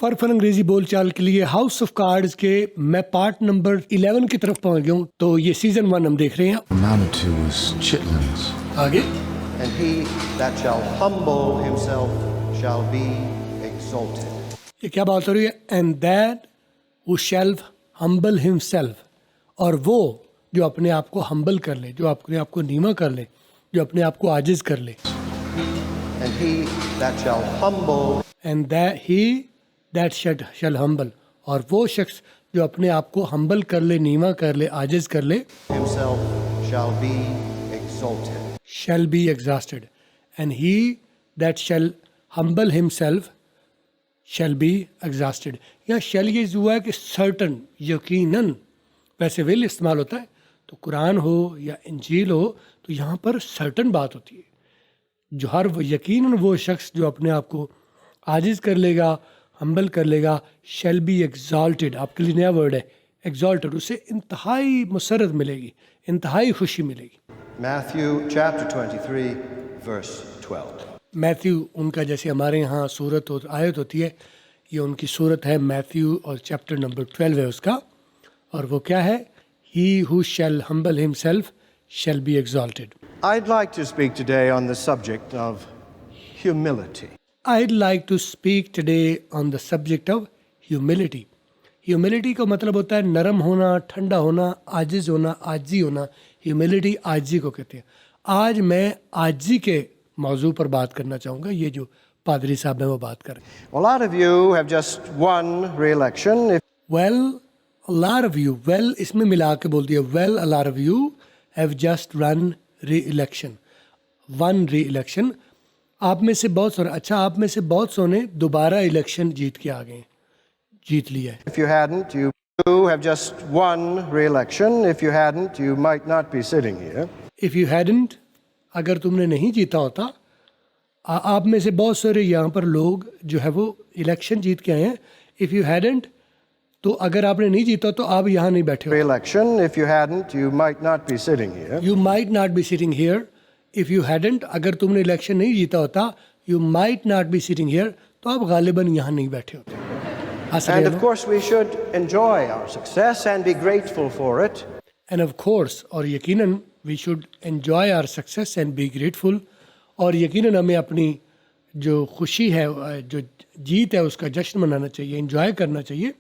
Fun अंग्रेजी बोलचाल के लिए हाउस ऑफ कार्ड्स के मैं पार्ट नंबर 11 की तरफ पहुंच गया हूं। तो ये सीजन 1 हम देख रहे हैं। Manitou chitlins. आगे And he that shall humble himself shall be exalted. ये क्या बात हो रही है? And that who shell humble himself, और वो जो अपने आप को हम्बल कर ले, जो अपने आप को नीमा कर ले, जो अपने आप को आजिज कर ले। And he that shall humble and that he that shell humble, और वो शख्स जो अपने आप को हम्बल कर ले, नीमा कर ले, आजिज कर ले, himself shall be exalted. shall be exhausted. And he that shall humble himself shall be exhausted. यहाँ shall ये हुआ है कि certain, यकीनन, वैसे विल इस्तेमाल होता है तो कुरान हो या इंजील हो तो यहाँ पर certain बात होती है। जो हर यकीनन वो शख्स जो अपने आप को आजिज कर लेगा, हम्बल कर लेगा, shall be exalted, आपके लिए नया वर्ड है exalted, उसे इंतहाई मुसरत मिलेगी, इंतहाई खुशी मिलेगी। Matthew chapter 23 verse 12. मैथ्यू उनका जैसे हमारे यहाँ सूरत और आयत होती है, ये उनकी सूरत है मैथ्यू और चैप्टर नंबर 12 है उसका, और वो क्या है? He who shall humble himself shall be exalted. I'd like to speak today on the subject of humility. I'd like to speak today on the subject of humility. Humility का मतलब होता है नरम होना, ठंडा होना, आजिज होना, आजी होना। Humility आजी को कहते हैं। आज मैं आजी के मौजू पर बात करना चाहूँगा, ये जो पादरी साहब हैं वो बात करें। A lot of you have just won re-election. Well, a lot of you, well इसमें मिला के बोल दिया, well a lot of you have just run re-election, one re-election। आप में से बहुत सोने, अच्छा आप में से बहुत सोने दोबारा इलेक्शन जीत के आ गए, जीत लिया है। If you hadn't, you have just won re-election. If you hadn't, you might not be sitting here. If you hadn't, अगर तुमने नहीं जीता होता, आप में से बहुत सारे यहाँ पर लोग जो है वो इलेक्शन जीत के आए हैं। If you hadn't, तो अगर आपने नहीं जीता तो आप यहाँ नहीं बैठे हो। Re-election. If you hadn't, you might not be sitting here. You might not be sitting here. If you hadn't, अगर तुमने इलेक्शन नहीं जीता होता, you might not be sitting here, तो आप गालिबन यहाँ नहीं बैठे होते। And of course, we should enjoy our success and be grateful for it. And of course, और यकीनन we should enjoy our success and be grateful, और यकीनन हमें अपनी जो खुशी है, जो जीत है, उसका जश्न मनाना चाहिए, एंजॉय करना चाहिए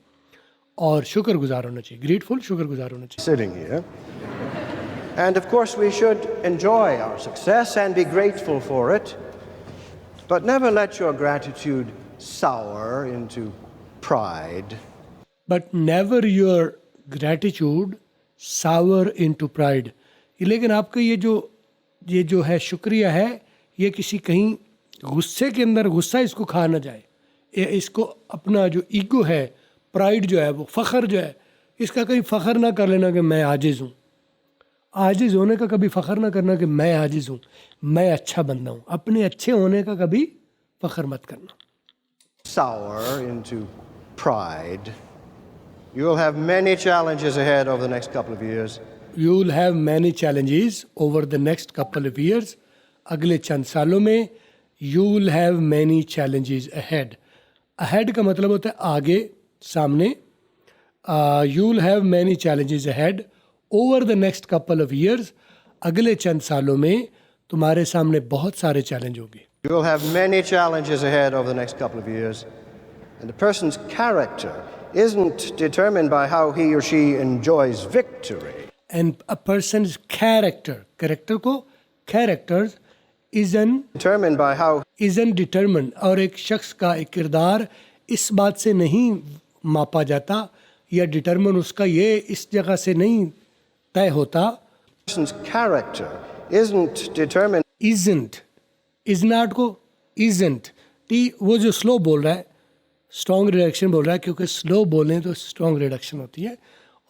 और शुक्रगुजार होना चाहिए। ग्रेटफुल, शुक्रगुजार होना चाहिए। Sitting here. And of course, we should enjoy our success and be grateful for it, but never let your gratitude sour into pride. But never your gratitude sour into pride. लेकिन आपका ये जो है शुक्रिया है, ये किसी कहीं गुस्से के अंदर गुस्सा इसको खा ना जाए। इसको अपना जो ईगो है, प्राइड जो है, वो फ़ख्र जो है, इसका कहीं फ़ख्र ना कर लेना कि मैं आजिज़ हूँ। आजिज़ होने का कभी फ़ख्र ना करना कि मैं आजिज़ हूँ, मैं अच्छा बंदा हूँ। अपने अच्छे होने का कभी फ़ख्र मत करना। Sour into pride. You will have many challenges ahead over the next couple of years. You will have many challenges over the next couple of years. अगले चंद सालों में you will have many challenges ahead. Ahead का मतलब होता है आगे, सामने। You will have many challenges ahead over the next couple of years. अगले चंद सालों में तुम्हारे सामने बहुत सारे चैलेंज होंगे। You will have many challenges ahead over the next couple of years. And a person's character isn't determined by how he or she enjoys victory. And a person's character को characters Determined by how isn't determined, और एक शख्स का एक किरदार इस बात से नहीं मापा जाता या डिटरमिन उसका ये इस जगह से नहीं तय होता। person's character isn't determined is not को isn't वो जो स्लो बोल रहा है, स्ट्रॉन्ग रिडक्शन बोल रहा है, क्योंकि स्लो बोलें तो स्ट्रॉन्ग रिडक्शन होती है,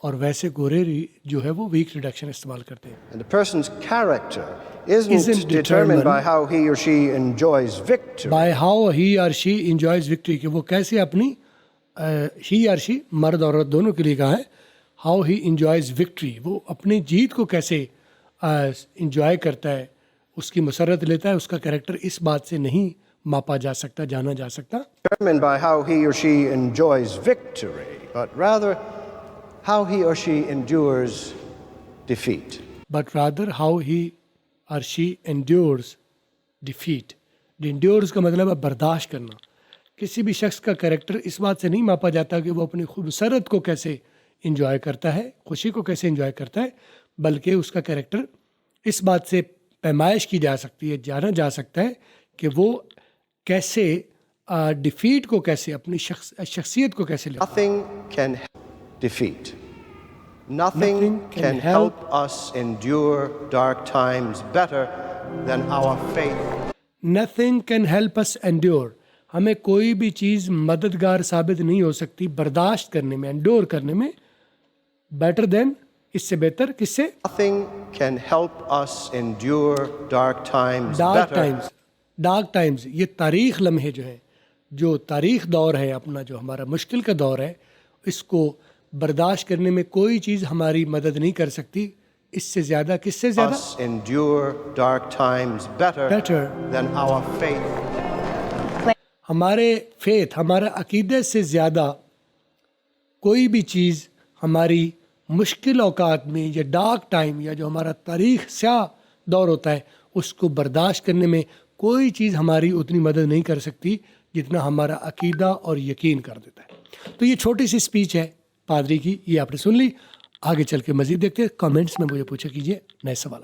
और वैसे गोरे जो है वो वीक रिडक्शन इस्तेमाल करते हैं। And a person's character isn't determined by how he or she enjoys victory. By how he or she enjoys victory, कि वो कैसे अपनी he or she, मर्द औरत दोनों के लिए कहा है, how he enjoys victory, वो अपनी जीत को कैसे enjoy करता है, उसकी मसरत लेता है, उसका कैरेक्टर इस बात से नहीं मापा जा सकता, जाना जा सकता। determined by how he or she enjoys victory, but rather how he or she endures defeat. But rather how he or she endures defeat. Endures का मतलब है बर्दाश्त करना। किसी भी शख्स का कैरेक्टर इस बात से नहीं मापा जाता कि वो अपनी खूबसूरत को कैसे इंजॉय करता है, खुशी को कैसे इंजॉय करता है, बल्कि उसका कैरेक्टर इस बात से पैमाइश की जा सकती है, जाना जा सकता है कि वो कैसे डिफीट को कैसे अपनी शख्सियत को कैसे ले। Nothing can defeat. Nothing can help us endure dark times better than our faith. Nothing can help us endure. हमें कोई भी चीज़ मददगार साबित नहीं हो सकती बर्दाश्त करने में, एंडोर करने में, बेटर देन, इससे बेहतर किससे? Nothing can help us endure dark times dark better. Times ये तारीख लम्हे जो हैं, जो तारीख दौर है अपना, जो हमारा मुश्किल का दौर है, इसको बर्दाश्त करने में कोई चीज़ हमारी मदद नहीं कर सकती इससे ज़्यादा, किससे ज़्यादा? Us endure dark times better than our faith. हमारे फेथ, हमारा अकीदे से ज़्यादा कोई भी चीज़ हमारी मुश्किल औकात में या डार्क टाइम या जो हमारा तारीख स्याह दौर होता है उसको बर्दाश्त करने में कोई चीज़ हमारी उतनी मदद नहीं कर सकती जितना हमारा अकीदा और यकीन कर देता है। तो ये छोटी सी स्पीच है पादरी की, ये आपने सुन ली। आगे चल के मज़ीद देखते हैं। कमेंट्स में मुझे पूछा कीजिए नए सवाल।